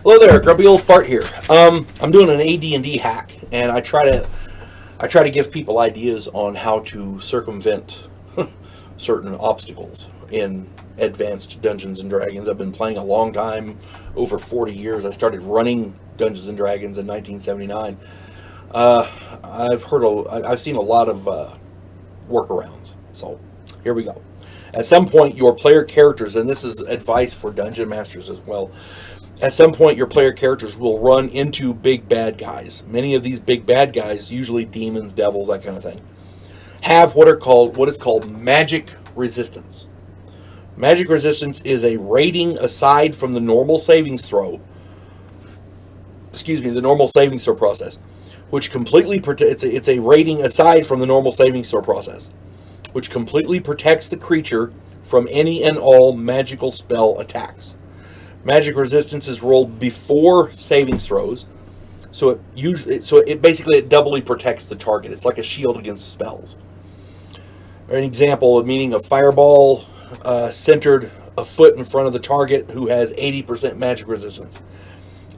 Hello there, Grumpy Old Fart here. I'm doing an AD&D hack, and I try to give people ideas on how to circumvent certain obstacles in advanced Dungeons and Dragons. I've been playing a long time, over 40 years. I started running Dungeons and Dragons in 1979. I've seen a lot of workarounds. So here we go. At some point, your player characters, and this is advice for dungeon masters as well. At some point, your player characters will run into big bad guys. Many of these big bad guys, usually demons, devils, that kind of thing, have what is called magic resistance. Magic resistance is a rating aside from the normal savings throw. The normal savings throw process, which completely it's a rating aside from the normal savings throw process, which completely protects the creature from any and all magical spell attacks. Magic resistance is rolled before savings throws, so it doubly protects the target. It's like a shield against spells. An example of meaning a fireball centered a foot in front of the target who has 80% magic resistance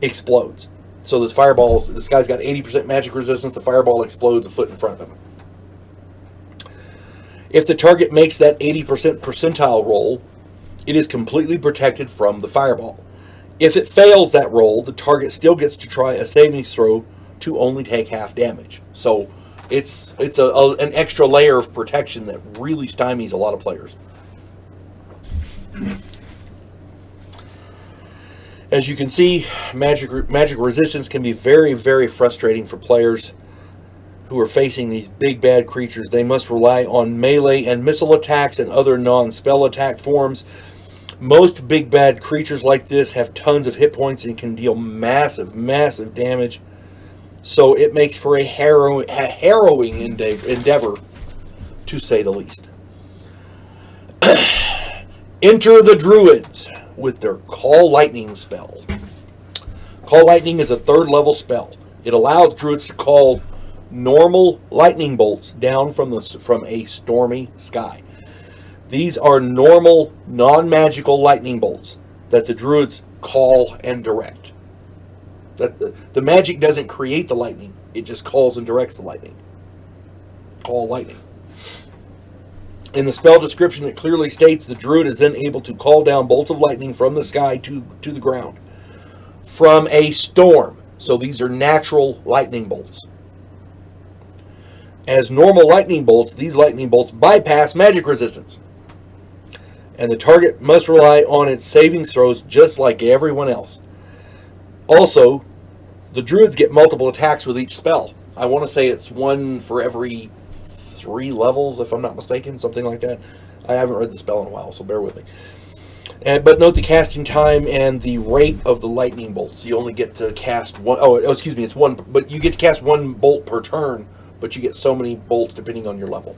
explodes. So this guy's got 80% magic resistance. The fireball explodes a foot in front of him. If the target makes that 80% percentile roll, it is completely protected from the fireball. If it fails that roll, the target still gets to try a savings throw to only take half damage. So it's an extra layer of protection that really stymies a lot of players. As you can see, magic resistance can be very, very frustrating for players who are facing these big bad creatures. They must rely on melee and missile attacks and other non-spell attack forms. Most big bad creatures like this have tons of hit points and can deal massive, massive damage. So it makes for a harrowing endeavor, to say the least. Enter the Druids with their Call Lightning spell. Call Lightning is a 3rd level spell. It allows Druids to call normal lightning bolts down from a stormy sky. These are normal, non-magical lightning bolts that the Druids call and direct. The magic doesn't create the lightning, it just calls and directs the lightning. Call lightning. In the spell description, it clearly states the Druid is then able to call down bolts of lightning from the sky to the ground from a storm. So these are natural lightning bolts. As normal lightning bolts, these lightning bolts bypass magic resistance, and the target must rely on its saving throws just like everyone else. Also, the Druids get multiple attacks with each spell. I want to say it's one for every 3 levels, if I'm not mistaken, something like that. I haven't read the spell in a while, so bear with me. But note the casting time and the rate of the lightning bolts. You only get to cast one. It's one, but you get to cast 1 bolt per turn. But you get so many bolts depending on your level.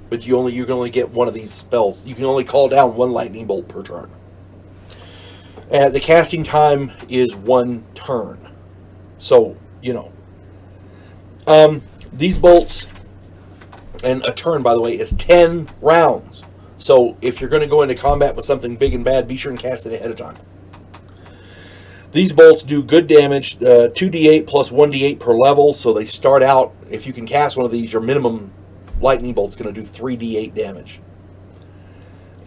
But you can only get one of these spells. You can only call down 1 lightning bolt per turn. The casting time is 1 turn. So, these bolts, and a turn, by the way, is 10 rounds. So if you're going to go into combat with something big and bad, be sure and cast it ahead of time. These bolts do good damage, 2d8 plus 1d8 per level, so they start out, if you can cast one of these, your minimum lightning bolt's going to do 3d8 damage.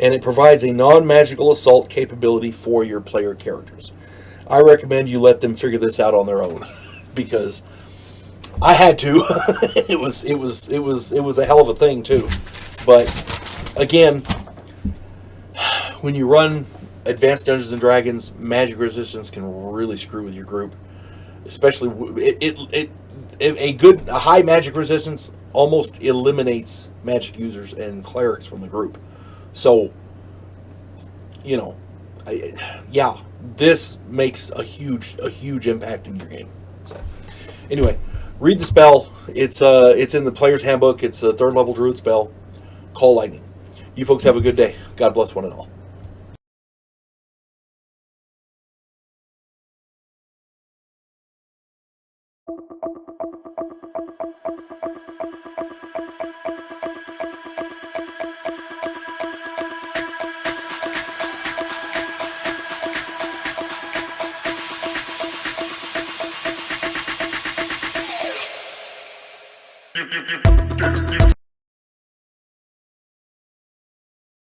And it provides a non-magical assault capability for your player characters. I recommend you let them figure this out on their own, because I had to. It was a hell of a thing too. But again, when you run Advanced Dungeons and Dragons, magic resistance can really screw with your group. Especially a high magic resistance almost eliminates magic users and clerics from the group. So, this makes a huge impact in your game. So, anyway, read the spell. It's in the player's handbook. It's a 3rd level Druid spell. Call Lightning. You folks have a good day. God bless one and all.